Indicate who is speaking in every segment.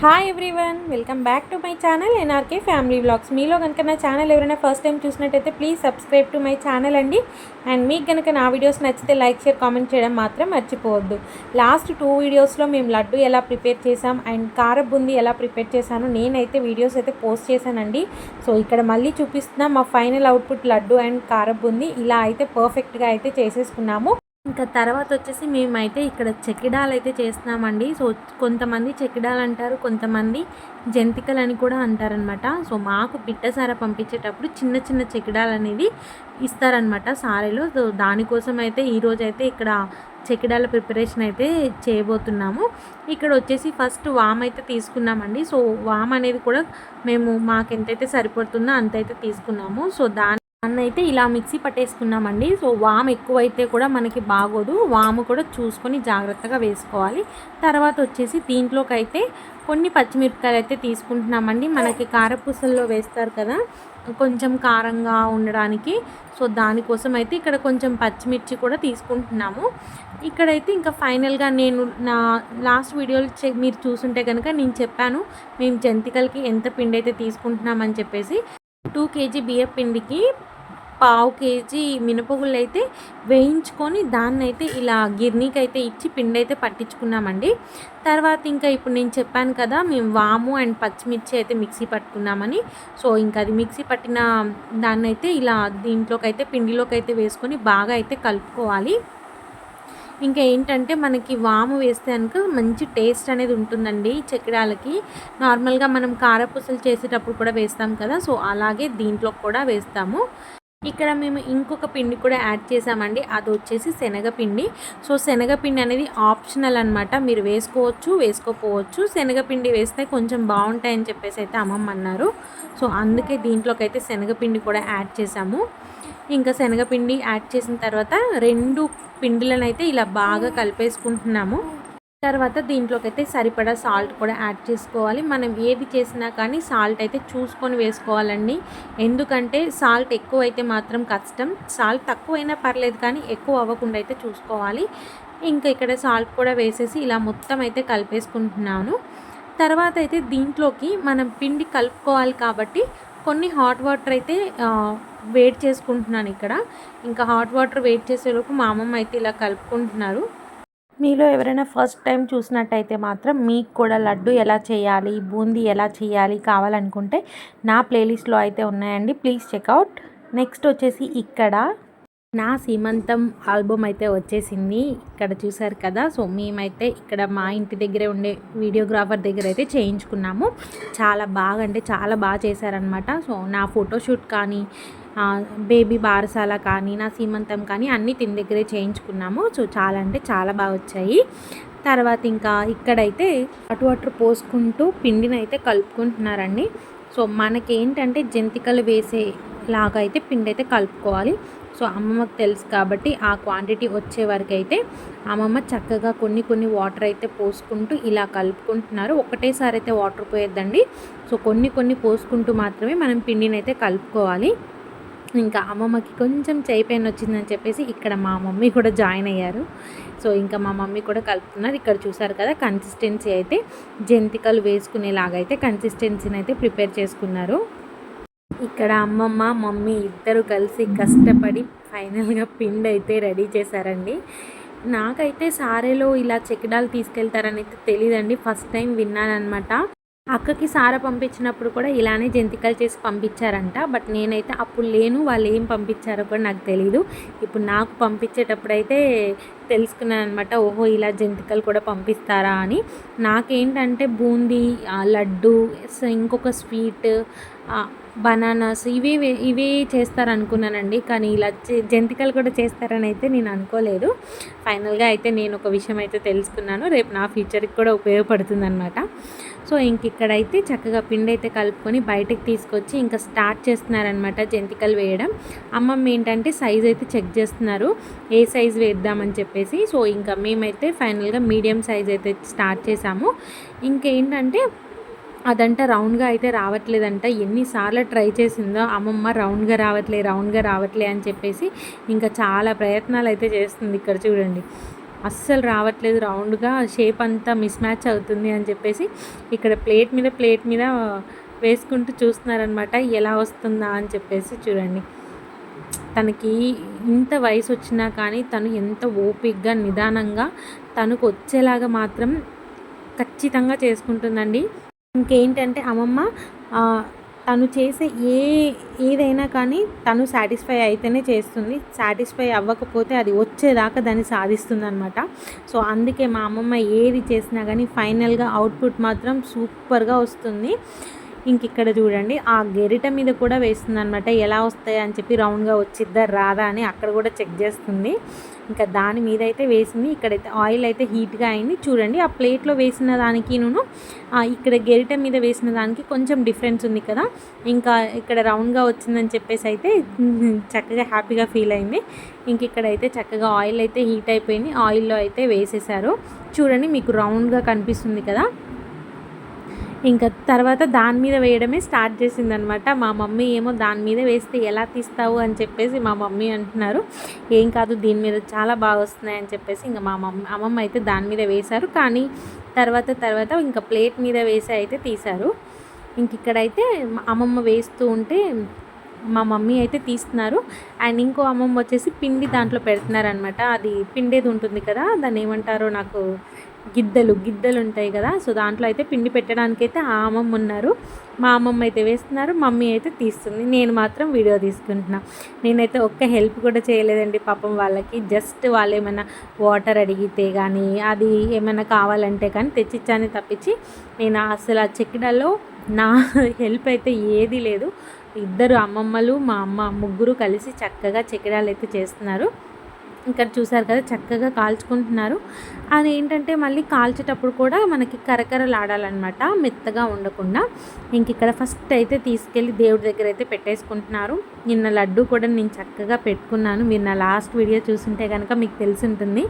Speaker 1: Hi everyone, welcome back to my channel NRK family vlogs. మీలో కనుక నా channel ఎవరైనా ఫస్ట్ టైం చూసినట్టయితే please subscribe to my channel అండి. అండ్ మీకు కనుక నా వీడియోస్ నచ్చితే లైక్, షేర్, కామెంట్ చేయడం మాత్రం మర్చిపోవద్దు. లాస్ట్ 2 వీడియోస్లో మేము లడ్డు ఎలా ప్రిపేర్ చేసాం అండ్ కార బూందీ ఎలా ప్రిపేర్ చేశాను నేనైతే వీడియోస్ అయితే పోస్ట్ చేశానండి. సో ఇక్కడ మళ్ళీ చూపిస్తున్నా మా ఫైనల్ అవుట్పుట్ లడ్డు అండ్ కార బూందీ ఇలా అయితే పర్ఫెక్ట్గా అయితే చేసేసుకున్నాము. ఇంకా తర్వాత వచ్చేసి మేమైతే ఇక్కడ చెక్కిడాలు అయితే చేస్తున్నామండి. సో కొంతమంది చెక్కిడాలు అంటారు, కొంతమంది జంతికలు అని కూడా అంటారనమాట. సో మాకు బిడ్డ సార పంపించేటప్పుడు చిన్న చిన్న చెక్కిడాలు అనేది ఇస్తారనమాట సారెలో. సో దానికోసం అయితే ఈరోజైతే ఇక్కడ చెక్కిడాల ప్రిపరేషన్ అయితే చేయబోతున్నాము. ఇక్కడ వచ్చేసి ఫస్ట్ వామ్ అయితే తీసుకున్నామండి. సో వామ్ అనేది కూడా మేము మాకు ఎంతైతే సరిపడుతుందో అంతైతే తీసుకున్నాము. సో అయితే ఇలా మిక్సీ పట్టేసుకున్నామండి. సో వాము ఎక్కువైతే కూడా మనకి బాగోదు, వాము కూడా చూసుకొని జాగ్రత్తగా వేసుకోవాలి. తర్వాత వచ్చేసి దీంట్లోకి అయితే కొన్ని పచ్చిమిరపకాయలు అయితే తీసుకుంటున్నామండి. మనకి కారపూసల్లో వేస్తారు కదా కొంచెం కారంగా ఉండడానికి. సో దానికోసం అయితే ఇక్కడ కొంచెం పచ్చిమిర్చి కూడా తీసుకుంటున్నాము. ఇక్కడైతే ఇంకా ఫైనల్గా నేను నా లాస్ట్ వీడియోలు మీరు చూసుంటే కనుక నేను చెప్పాను మేము జంతికలకి ఎంత పిండి అయితే తీసుకుంటున్నామని చెప్పేసి. 2 kg బియ్యం పిండికి 1/2 kg మినపగుళ్ళు అయితే వేయించుకొని దాన్నైతే ఇలా గిర్నీకి అయితే ఇచ్చి పిండి అయితే పట్టించుకున్నామండి. తర్వాత ఇంకా ఇప్పుడు నేను చెప్పాను కదా మేము వాము అండ్ పచ్చిమిర్చి అయితే మిక్సీ పట్టుకున్నామని. సో ఇంకా అది మిక్సీ పట్టిన దాన్నైతే ఇలా దీంట్లోకి అయితే పిండిలోకి అయితే వేసుకొని బాగా అయితే కలుపుకోవాలి. ఇంకా ఏంటంటే మనకి వాము వేస్తే కనుక మంచి టేస్ట్ అనేది ఉంటుందండి చెక్కిడాలకి. నార్మల్గా మనం కారపూసలు చేసేటప్పుడు కూడా వేస్తాం కదా, సో అలాగే దీంట్లో కూడా వేస్తాము. ఇక్కడ మేము ఇంకొక పిండి కూడా యాడ్ చేసామండి, అది వచ్చేసి శనగపిండి. సో శనగపిండి అనేది ఆప్షనల్ అనమాట, మీరు వేసుకోవచ్చు వేసుకోపోవచ్చు. శనగపిండి వేస్తే కొంచెం బాగుంటాయని చెప్పేసి అయితే అమ్మమ్మ అన్నారు. సో అందుకే దీంట్లోకి అయితే శనగపిండి కూడా యాడ్ చేసాము. ఇంకా శనగపిండి యాడ్ చేసిన తర్వాత 2 పిండిలను అయితే ఇలా బాగా కలిపేసుకుంటున్నాము. తర్వాత దీంట్లోకి అయితే సరిపడా సాల్ట్ కూడా యాడ్ చేసుకోవాలి. మనం ఏది చేసినా కానీ సాల్ట్ అయితే చూసుకొని వేసుకోవాలండి. ఎందుకంటే సాల్ట్ ఎక్కువ అయితే మాత్రం కష్టం, సాల్ట్ తక్కువైనా పర్లేదు కానీ ఎక్కువ అవ్వకుండా అయితే చూసుకోవాలి. ఇంకా ఇక్కడ సాల్ట్ కూడా వేసేసి ఇలా మొత్తం అయితే కలిపేసుకుంటున్నాను. తర్వాత అయితే దీంట్లోకి మనం పిండి కలుపుకోవాలి కాబట్టి కొన్ని హాట్ వాటర్ అయితే వేడి చేసుకుంటున్నాను ఇక్కడ. ఇంకా హాట్ వాటర్ వేడి చేసేలోపు మా అమ్మమ్మ అయితే ఇలా కలుపుకుంటున్నారు. మీలో ఎవరైనా ఫస్ట్ టైం చూసినట్టయితే మాత్రం మీకు కూడా లడ్డు ఎలా చేయాలి, బూందీ ఎలా చేయాలి కావాలనుకుంటే నా ప్లేలిస్ట్లో అయితే ఉన్నాయండి, ప్లీజ్ చెక్అవుట్. నెక్స్ట్ వచ్చేసి ఇక్కడ నా సీమంతం ఆల్బమ్ అయితే వచ్చేసింది, ఇక్కడ చూసారు కదా. సో మేమైతే ఇక్కడ మా ఇంటి దగ్గరే ఉండే వీడియోగ్రాఫర్ దగ్గర అయితే చేయించుకున్నాము. చాలా బాగా అంటే చాలా బాగా చేశారనమాట. సో నా ఫోటోషూట్ కానీ బేబీ బారసాల కానీ నా సీమంతం కానీ అన్నీ తిని దగ్గరే చేయించుకున్నాము. సో చాలా అంటే చాలా బాగా వచ్చాయి. తర్వాత ఇంకా ఇక్కడైతే హాట్ వాటర్ పోసుకుంటూ పిండిని అయితే కలుపుకుంటున్నారండి. సో మనకేంటంటే జంతికలు వేసేలాగా అయితే పిండి అయితే కలుపుకోవాలి. సో అమ్మమ్మకు తెలుసు కాబట్టి ఆ క్వాంటిటీ వచ్చే వరకు అయితే అమ్మమ్మ చక్కగా కొన్ని వాటర్ అయితే పోసుకుంటూ ఇలా కలుపుకుంటున్నారు. ఒకటేసారి అయితే వాటర్ పోయొద్దండి. సో కొన్ని పోసుకుంటూ మాత్రమే మనం పిండిని అయితే కలుపుకోవాలి. ఇంకా అమ్మమ్మకి కొంచెం చేయి పెయిన్ వచ్చిందని చెప్పేసి ఇక్కడ మా మమ్మీ కూడా జాయిన్ అయ్యారు. సో ఇంకా మా మమ్మీ కూడా కలుపుతున్నారు. ఇక్కడ చూసారు కదా కన్సిస్టెన్సీ అయితే జంతికలు వేసుకునేలాగా అయితే కన్సిస్టెన్సీని అయితే ప్రిపేర్ చేసుకున్నారు. ఇక్కడ అమ్మమ్మ మమ్మీ ఇద్దరు కలిసి కష్టపడి ఫైనల్గా పిండి అయితే రెడీ చేశారండి. నాకైతే సారెలో ఇలా చెక్కిడాలు తీసుకెళ్తారని అయితే తెలియదండి, ఫస్ట్ టైం విన్నానమాట. అక్కకి సార పంపించినప్పుడు కూడా ఇలానే జంతికలు చేసి పంపించారంట. బట్ నేనైతే అప్పుడు లేను, వాళ్ళు ఏం పంపించారో కూడా నాకు తెలీదు. ఇప్పుడు నాకు పంపించేటప్పుడు అయితే తెలుసుకున్నాను అనమాట, ఓహో ఇలా జంతికలు కూడా పంపిస్తారా అని. నాకేంటంటే బూందీ, లడ్డు, ఇంకొక స్వీట్, బనానాస్ ఇవే చేస్తారనుకున్నానండి. కానీ ఇలా జంతికలు కూడా చేస్తారని అయితే నేను అనుకోలేదు. ఫైనల్గా అయితే నేను ఒక విషయం అయితే తెలుసుకున్నాను, రేపు నా ఫ్యూచర్కి కూడా ఉపయోగపడుతుంది అనమాట. సో ఇక్కడైతే చక్కగా పిండి అయితే కలుపుకొని బయటకు తీసుకొచ్చి ఇంకా స్టార్ట్ చేస్తున్నారనమాట జంతికలు వేయడం. అమ్మమ్మ ఏంటంటే సైజ్ అయితే చెక్ చేస్తున్నారు, ఏ సైజ్ వేద్దామని చెప్పేసి. సో ఇంకా మేమైతే ఫైనల్గా మీడియం సైజ్ అయితే స్టార్ట్ చేసాము. ఇంకేంటంటే అదంట రౌండ్గా అయితే రావట్లేదంట. ఎన్నిసార్లు ట్రై చేసిందో అమ్మమ్మ రౌండ్గా రావట్లే అని చెప్పేసి ఇంకా చాలా ప్రయత్నాలు అయితే చేస్తుంది. ఇక్కడ చూడండి అస్సలు రావట్లేదు, రౌండ్గా షేప్ అంతా మిస్ మ్యాచ్ అవుతుంది అని చెప్పేసి ఇక్కడ ప్లేట్ మీద వేసుకుంటూ చూస్తున్నారనమాట, ఎలా వస్తుందా అని చెప్పేసి. చూడండి, తనకి ఇంత వయసు వచ్చినా కానీ తను ఎంత ఓపికగా నిదానంగా తనకు వచ్చేలాగా మాత్రం ఖచ్చితంగా చేసుకుంటుందండి. ఇంకేంటంటే అమ్మమ్మ తను చేసే ఏదైనా కానీ తను సాటిస్ఫై అయితేనే చేస్తుంది. సాటిస్ఫై అవ్వకపోతే అది వచ్చేదాకా దాన్ని సాధిస్తుంది అనమాట. సో అందుకే మా అమ్మమ్మ ఏది చేసినా కానీ ఫైనల్గా అవుట్పుట్ మాత్రం సూపర్గా వస్తుంది. ఇంక ఇక్కడ చూడండి, ఆ గెరిట మీద కూడా వేస్తుంది అనమాట, ఎలా వస్తాయి అని చెప్పి, రౌండ్గా వచ్చిద్దా రాదా అని అక్కడ కూడా చెక్ చేస్తుంది. ఇంకా దాని మీద అయితే వేసింది. ఇక్కడైతే ఆయిల్ అయితే హీట్గా అయింది. చూడండి, ఆ ప్లేట్లో వేసిన దానికి ఇక్కడ గెరిట మీద వేసిన దానికి కొంచెం డిఫరెన్స్ ఉంది కదా. ఇంకా ఇక్కడ రౌండ్గా వచ్చిందని చెప్పేసి అయితే చక్కగా హ్యాపీగా ఫీల్ అయింది. ఇంక ఇక్కడైతే చక్కగా ఆయిల్ అయితే హీట్ అయిపోయింది, ఆయిల్లో అయితే వేసేసారు. చూడండి, మీకు రౌండ్గా కనిపిస్తుంది కదా. ఇంకా తర్వాత దాని మీద వేయడమే స్టార్ట్ చేసిందనమాట. మా మమ్మీ ఏమో దాని మీద వేస్తే ఎలా తీస్తావు అని చెప్పేసి మా మమ్మీ అంటున్నారు. ఏం కాదు, దీని మీద చాలా బాగా వస్తున్నాయి అని చెప్పేసి ఇంకా మా అమ్మమ్మ అయితే దాని మీద వేశారు. కానీ తర్వాత ఇంకా ప్లేట్ మీద వేసి అయితే తీశారు. ఇంక ఇక్కడైతే అమ్మమ్మ వేస్తూ ఉంటే మా మమ్మీ అయితే తీస్తున్నారు. అండ్ ఇంకో అమ్మమ్మ వచ్చేసి పిండి దాంట్లో పెడుతున్నారనమాట. అది పిండేది ఉంటుంది కదా, దాన్ని ఏమంటారో నాకు, గిద్దలు ఉంటాయి కదా. సో దాంట్లో అయితే పిండి పెట్టడానికైతే ఆ అమ్మమ్మ ఉన్నారు. మా అమ్మమ్మ అయితే వేస్తున్నారు, మమ్మీ అయితే తీస్తుంది, నేను మాత్రం వీడియో తీసుకుంటున్నా. నేనైతే ఒక్క హెల్ప్ కూడా చేయలేదండి పాపం వాళ్ళకి. జస్ట్ వాళ్ళు ఏమైనా వాటర్ అడిగితే కానీ, అది ఏమైనా కావాలంటే కానీ తెచ్చిచ్చాను తప్పించి నేను అసలు ఆ చెక్కిడాల్లో నా హెల్ప్ అయితే ఏదీ లేదు. ఇద్దరు అమ్మమ్మలు, మా అమ్మ, ముగ్గురు కలిసి చక్కగా చెక్కిడాలు అయితే చేస్తున్నారు. ఇక్కడ చూసారు కదా, చక్కగా కాల్చుకుంటున్నారు. అది ఏంటంటే మళ్ళీ కాల్చేటప్పుడు కూడా మనకి కరకరలాడాలన్నమాట, మెత్తగా ఉండకుండా. ఇంక ఇక్కడ ఫస్ట్ అయితే తీసుకెళ్ళి దేవుడి దగ్గర అయితే పెట్టేసుకుంటున్నారు. నిన్న లడ్డు కూడా నేను చక్కగా పెట్టుకున్నాను, మీరు నా లాస్ట్ వీడియో చూసుంటే కనుక మీకు తెలిసి ఉంటుంది.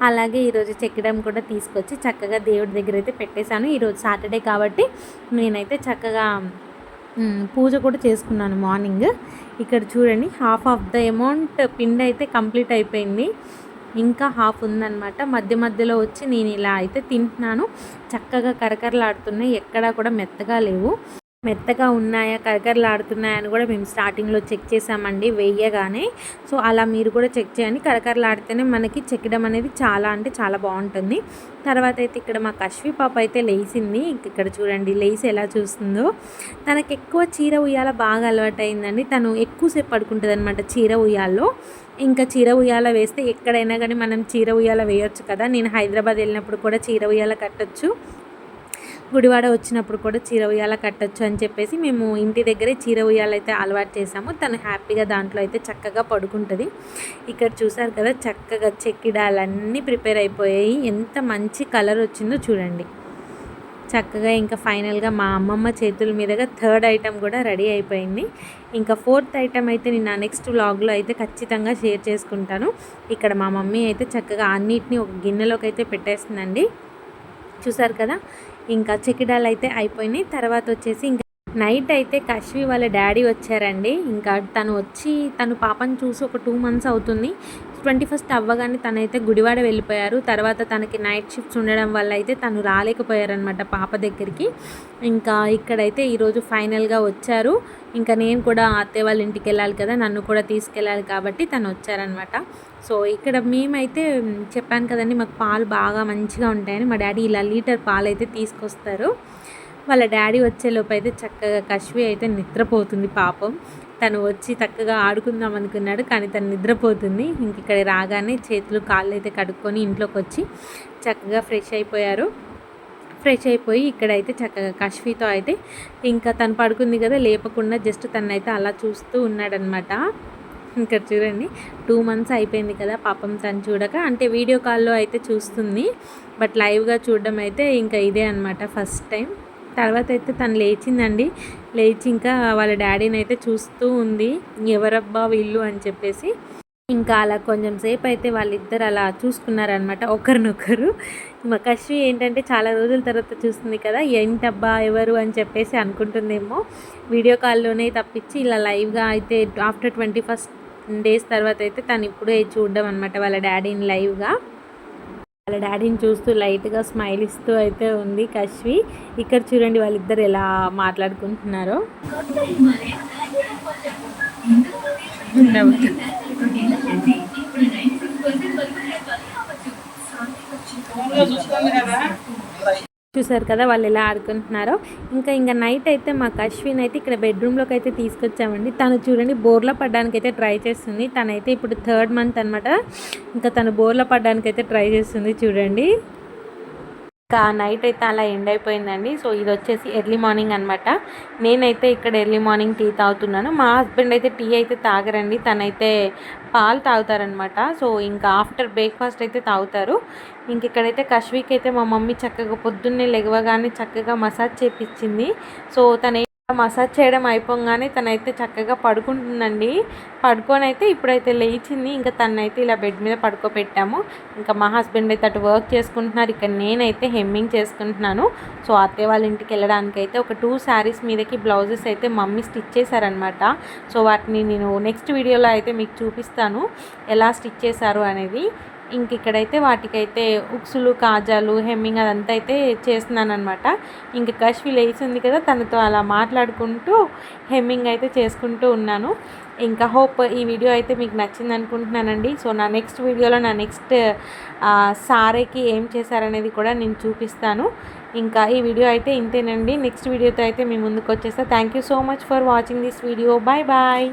Speaker 1: అలాగే ఈరోజు చెక్కడం కూడా తీసుకొచ్చి చక్కగా దేవుడి దగ్గర అయితే పెట్టేశాను. ఈరోజు సాటర్డే కాబట్టి నేనైతే చక్కగా పూజ కూడా చేసుకున్నాను మార్నింగ్. ఇక్కడ చూడండి, హాఫ్ ఆఫ్ ద అమౌంట్ పిండి అయితే కంప్లీట్ అయిపోయింది, ఇంకా హాఫ్ ఉందన్నమాట. మధ్యలో వచ్చి నేను ఇలా అయితే తింటున్నాను. చక్కగా కరకరలాడుతున్నాయి, ఎక్కడా కూడా మెత్తగా లేవు. మెత్తగా ఉన్నాయా, కరకరలాడుతున్నాయా అని కూడా మేము స్టార్టింగ్లో చెక్ చేసామండి వేయగానే. సో అలా మీరు కూడా చెక్ చేయండి, కరకరలాడితేనే మనకి చెక్కడం అనేది చాలా అంటే చాలా బాగుంటుంది. తర్వాత అయితే ఇక్కడ మా కశ్వి పాప అయితే లేచింది. ఇక్కడ చూడండి, లేచి ఎలా చూస్తుందో. తనకు ఎక్కువ చీర ఉయ్యాల బాగా అలవాటు అయిందండి. తను ఎక్కువసేపు పడుకుంటుంది అనమాట చీర ఉయ్యాల్లో. ఇంకా చీర ఉయ్యాల వేస్తే ఎక్కడైనా కానీ మనం చీర ఉయ్యాల వేయొచ్చు కదా. నేను హైదరాబాద్ వెళ్ళినప్పుడు కూడా చీర ఉయ్యాల కట్టొచ్చు, గుడివాడ వచ్చినప్పుడు కూడా చీర ఉయ్యాల కట్టచ్చు అని చెప్పేసి మేము ఇంటి దగ్గరే చీర ఉయ్యాల అయితే అలవాటు చేసాము. తను హ్యాపీగా దాంట్లో అయితే చక్కగా పడుకుంటుంది. ఇక్కడ చూసారు కదా, చక్కగా చెక్కిడాలన్నీ ప్రిపేర్ అయిపోయాయి. ఎంత మంచి కలర్ వచ్చిందో చూడండి. చక్కగా ఇంకా ఫైనల్గా మా అమ్మమ్మ చేతుల మీదుగా థర్డ్ ఐటెం కూడా రెడీ అయిపోయింది. ఇంకా ఫోర్త్ ఐటెం అయితే నేను నెక్స్ట్ వ్లాగ్లో అయితే ఖచ్చితంగా షేర్ చేసుకుంటాను. ఇక్కడ మా మమ్మీ అయితే చక్కగా అన్నిటినీ ఒక గిన్నెలోకి అయితే పెట్టేస్తుందండి. చూసారు కదా, ఇంకా చెక్కిడాలు అయితే అయిపోయినాయి. తర్వాత వచ్చేసి ఇంకా నైట్ అయితే కశ్వి వాళ్ళ డాడీ వచ్చారండి. ఇంకా తను పాపను చూసి ఒక 2 months అవుతుంది. 21st అవ్వగానే తనైతే గుడివాడ వెళ్ళిపోయారు. తర్వాత తనకి నైట్ షిఫ్ట్స్ ఉండడం వల్ల అయితే తను రాలేకపోయారనమాట పాప దగ్గరికి. ఇంకా ఇక్కడైతే ఈరోజు ఫైనల్గా వచ్చారు. ఇంకా నేను కూడా అత్తయ్య వాళ్ళ ఇంటికి వెళ్ళాలి కదా, నన్ను కూడా తీసుకెళ్ళాలి కాబట్టి తను వచ్చారనమాట. సో ఇక్కడ మేమైతే చెప్పాను కదండి, మాకు పాలు బాగా మంచిగా ఉంటాయని మా డాడీ ఇలా లీటర్ పాలు అయితే తీసుకొస్తారు. వాళ్ళ డాడీ వచ్చేలోపు అయితే చక్కగా కశ్వి అయితే నిద్రపోతుంది పాపం. తను వచ్చి చక్కగా ఆడుకుందాం అనుకున్నాడు, కానీ తను నిద్రపోతుంది. ఇంక ఇక్కడ రాగానే చేతులు కాళ్ళు అయితే కడుక్కొని ఇంట్లోకి వచ్చి చక్కగా ఫ్రెష్ అయిపోయారు. ఫ్రెష్ అయిపోయి ఇక్కడైతే చక్కగా కశ్వితో అయితే ఇంకా తను పడుకుంది కదా, లేపకుండా జస్ట్ తనైతే అలా చూస్తూ ఉన్నాడనమాట. ఇక్కడ చూడండి, 2 months అయిపోయింది కదా పాపం తను చూడక. అంటే వీడియో కాల్లో అయితే చూస్తుంది, బట్ లైవ్గా చూడడం అయితే ఇంకా ఇదే అనమాట ఫస్ట్ టైం. తర్వాత అయితే తను లేచిందండి. లేచి ఇంకా వాళ్ళ డాడీని అయితే చూస్తూ ఉంది, ఎవరబ్బా వీళ్ళు అని చెప్పేసి. ఇంకా అలా కొంచెం సేపు అయితే వాళ్ళిద్దరు అలా చూసుకున్నారనమాట ఒకరినొకరు. మా కశ్వి ఏంటంటే చాలా రోజుల తర్వాత చూస్తుంది కదా, ఏంటబ్బా ఎవరు అని చెప్పేసి అనుకుంటుందేమో. వీడియో కాల్లోనే తప్పించి ఇలా లైవ్గా అయితే ఆఫ్టర్ 21 days తర్వాత అయితే తను ఇప్పుడే చూడడం అనమాట వాళ్ళ డాడీని లైవ్గా. వాళ్ళ డాడీని చూస్తూ లైట్గా స్మైల్ ఇస్తూ అయితే ఉంది కశ్వి. ఇక్కడ చూడండి వాళ్ళిద్దరు ఎలా మాట్లాడుకుంటున్నారో. చూసారు కదా వాళ్ళు ఎలా ఆడుకుంటున్నారో. ఇంకా నైట్ అయితే మా అశ్విన్ అయితే ఇక్కడ బెడ్రూమ్లోకి అయితే తీసుకొచ్చామండి. తను చూడండి బోర్లో పడడానికి అయితే ట్రై చేస్తుంది. తనైతే ఇప్పుడు 3rd మంత్ అనమాట. ఇంకా తను బోర్లో పడడానికి అయితే ట్రై చేస్తుంది చూడండి. ఇంకా నైట్ అయితే అలా ఎండ్ అయిపోయిందండి. సో ఇది వచ్చేసి ఎర్లీ మార్నింగ్ అనమాట. నేనైతే ఇక్కడ ఎర్లీ మార్నింగ్ టీ తాగుతున్నాను. మా హస్బెండ్ అయితే టీ అయితే తాగరండి, తనైతే పాలు తాగుతారనమాట. సో ఇంకా ఆఫ్టర్ బ్రేక్ఫాస్ట్ అయితే తాగుతారు. ఇంక ఇక్కడైతే కశ్వికి అయితే మా మమ్మీ చక్కగా పొద్దున్నే లెగవగానే చక్కగా మసాజ్ చేపించింది. సో తన మసాజ్ చేయడం అయిపోగానే తనైతే చక్కగా పడుకుంటుందండి. పడుకొని అయితే ఇప్పుడైతే లేచింది. ఇంకా తనైతే ఇలా బెడ్ మీద పడుకోబెట్టాము. ఇంకా మా హస్బెండ్ అయితే అటు వర్క్ చేసుకుంటున్నారు, ఇక్కడ నేనైతే హెమ్మింగ్ చేసుకుంటున్నాను. సో అత్తయ్య వాళ్ళ ఇంటికి వెళ్ళడానికి అయితే ఒక 2 శారీస్ మీదకి బ్లౌజెస్ అయితే మమ్మీ స్టిచ్ చేశారనమాట. సో వాటిని నేను నెక్స్ట్ వీడియోలో అయితే మీకు చూపిస్తాను ఎలా స్టిచ్ చేశారు అనేది. ఇంక ఇక్కడైతే వాటికైతే ఉక్సులు, కాజాలు, హెమ్మింగ్ అదంతా అయితే చేస్తున్నాను అనమాట. ఇంక కశ్వి లేచింది కదా, తనతో అలా మాట్లాడుకుంటూ హెమ్మింగ్ అయితే చేసుకుంటూ ఉన్నాను. ఇంకా హోప్ ఈ వీడియో అయితే మీకు నచ్చింది అనుకుంటున్నానండి. సో నా నెక్స్ట్ వీడియోలో నా నెక్స్ట్ సారీకి ఏం చేశారనేది కూడా నేను చూపిస్తాను. ఇంకా ఈ వీడియో అయితే ఇంతేనండి. నెక్స్ట్ వీడియోతో అయితే మీ ముందుకు వచ్చేస్తా. Thank you so much for watching this video. Bye bye.